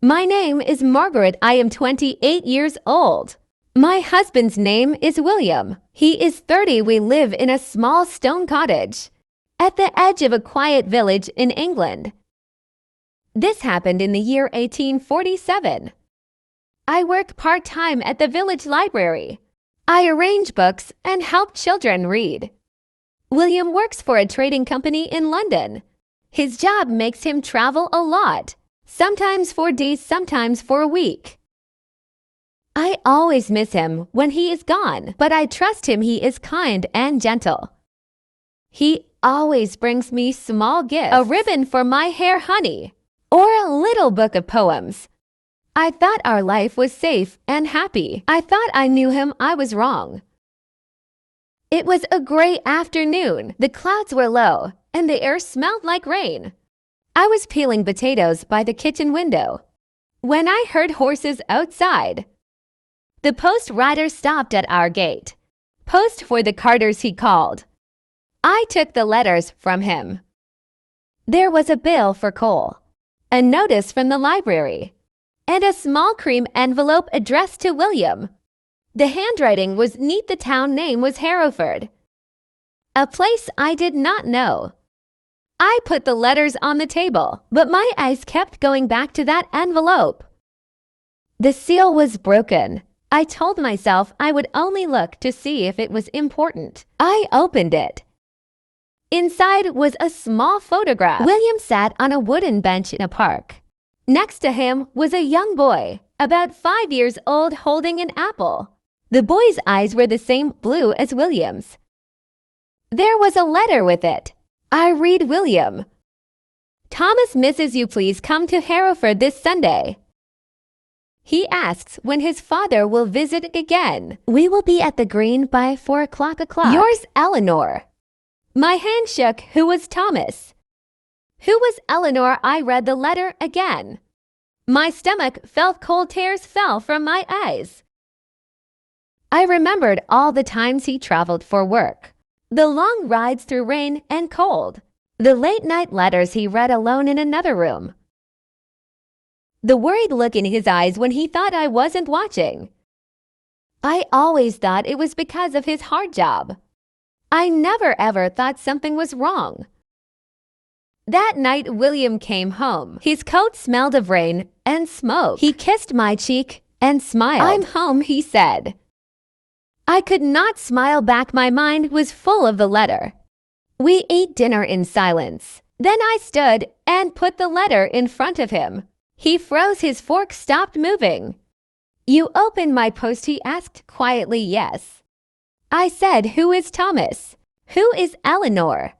My name is Margaret. I am 28 years old. My husband's name is William. He is 30. We live in a small stone cottage at the edge of a quiet village in England. This happened in the year 1847. I work part-time at the village library. I arrange books and help children read. William works for a trading company in London. His job makes him travel a lot, sometimes for days, sometimes for a week. I always miss him when he is gone, but I trust him. He is kind and gentle. He always brings me small gifts, a ribbon for my hair, honey, or a little book of poems. I thought our life was safe and happy. I thought I knew him. I was wrong. It was a gray afternoon. The clouds were low, and the air smelled like rain. I was peeling potatoes by the kitchen window when I heard horses outside. The post rider stopped at our gate. Post for the carters, he called. I took the letters from him. There was a bill for coal, a notice from the library, and a small cream envelope addressed to William. The handwriting was neat. The town name was Hereford, a place I did not know. I put the letters on the table, but my eyes kept going back to that envelope. The seal was broken. I told myself I would only look to see if it was important. I opened it. Inside was a small photograph. William sat on a wooden bench in a park. Next to him was a young boy, about 5 years old, holding an apple. The boy's eyes were the same blue as William's. There was a letter with it. I read William. Thomas misses you. Please come to Hereford this Sunday. He asks when his father will visit again. We will be at the Green by 4 o'clock. Yours, Eleanor. My hand shook. Who was Thomas? Who was Eleanor? I read the letter again. My stomach felt cold. Tears fell from my eyes. I remembered all the times he traveled for work, the long rides through rain and cold, the late-night letters he read alone in another room, the worried look in his eyes when he thought I wasn't watching. I always thought it was because of his hard job. I never ever thought something was wrong. That night William came home. His coat smelled of rain and smoke. He kissed my cheek and smiled. I'm home, he said. I could not smile back. My mind was full of the letter. We ate dinner in silence. Then I stood and put the letter in front of him. He froze. His fork stopped moving. You opened my post? He asked quietly. Yes. I said, who is Thomas? Who is Eleanor?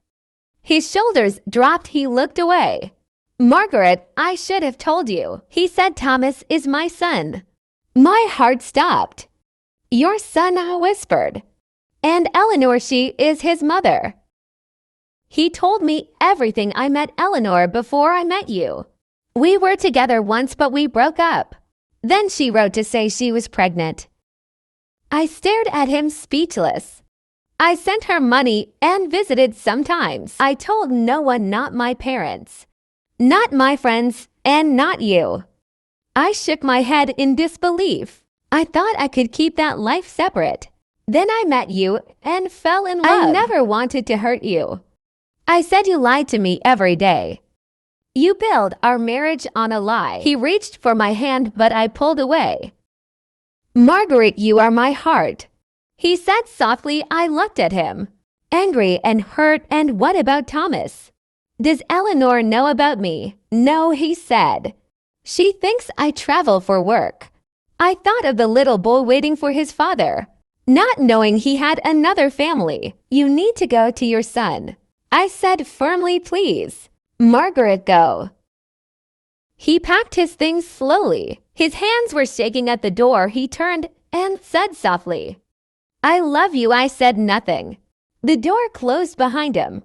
His shoulders dropped. He looked away. Margaret, I should have told you. He said, Thomas is my son. My heart stopped. Your son, I whispered. And Eleanor, she is his mother. He told me everything. I met Eleanor before I met you. We were together once, but we broke up. Then she wrote to say she was pregnant. I stared at him, speechless. I sent her money and visited sometimes. I told no one, not my parents, not my friends, and not you. I shook my head in disbelief. I thought I could keep that life separate. Then I met you and fell in love. I never wanted to hurt you. I said you lied to me every day. You built our marriage on a lie. He reached for my hand, but I pulled away. Margaret, you are my heart, he said softly. I looked at him, angry and hurt. And what about Thomas? Does Eleanor know about me? No, he said. She thinks I travel for work. I thought of the little boy waiting for his father, not knowing he had another family. You need to go to your son, I said firmly. Please, Margaret, go. He packed his things slowly. His hands were shaking at the door. He turned and said softly, I love you. I said nothing. The door closed behind him.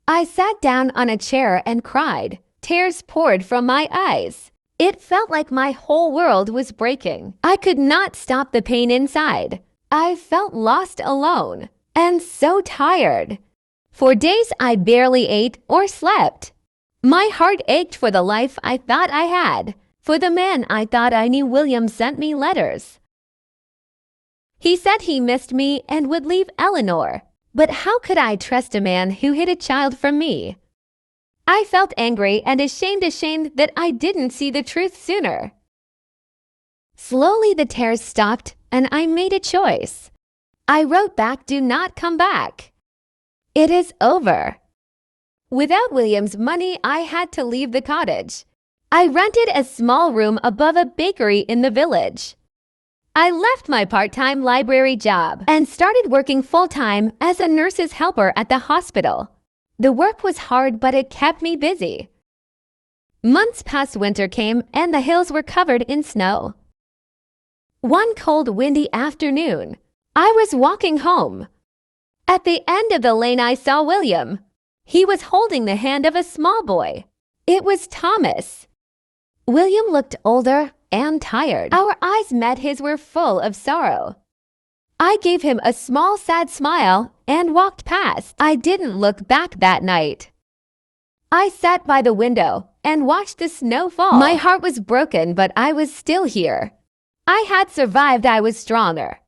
I sat down on a chair and cried. Tears poured from my eyes. It felt like my whole world was breaking. I could not stop the pain inside. I felt lost, alone, and so tired. For days I barely ate or slept. My heart ached for the life I thought I had. For the man I thought I knew, William sent me letters. He said he missed me and would leave Eleanor. But how could I trust a man who hid a child from me? I felt angry and ashamed that I didn't see the truth sooner. Slowly the tears stopped and I made a choice. I wrote back, "Do not come back. It is over." Without William's money, I had to leave the cottage. I rented a small room above a bakery in the village. I left my part-time library job and started working full-time as a nurse's helper at the hospital. The work was hard, but it kept me busy. Months past winter came and the hills were covered in snow. One cold, windy afternoon, I was walking home. At the end of the lane, I saw William. He was holding the hand of a small boy. It was Thomas. William looked older and tired. Our eyes met. His were full of sorrow. I gave him a small, sad smile and walked past. I didn't look back that night. I sat by the window and watched the snow fall. My heart was broken, but I was still here. I had survived. I was stronger.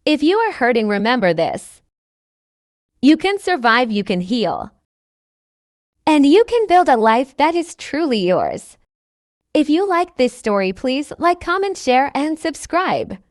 If you are hurting, remember this. You can survive, you can heal. And you can build a life that is truly yours. If you like this story, please like, comment, share, and subscribe.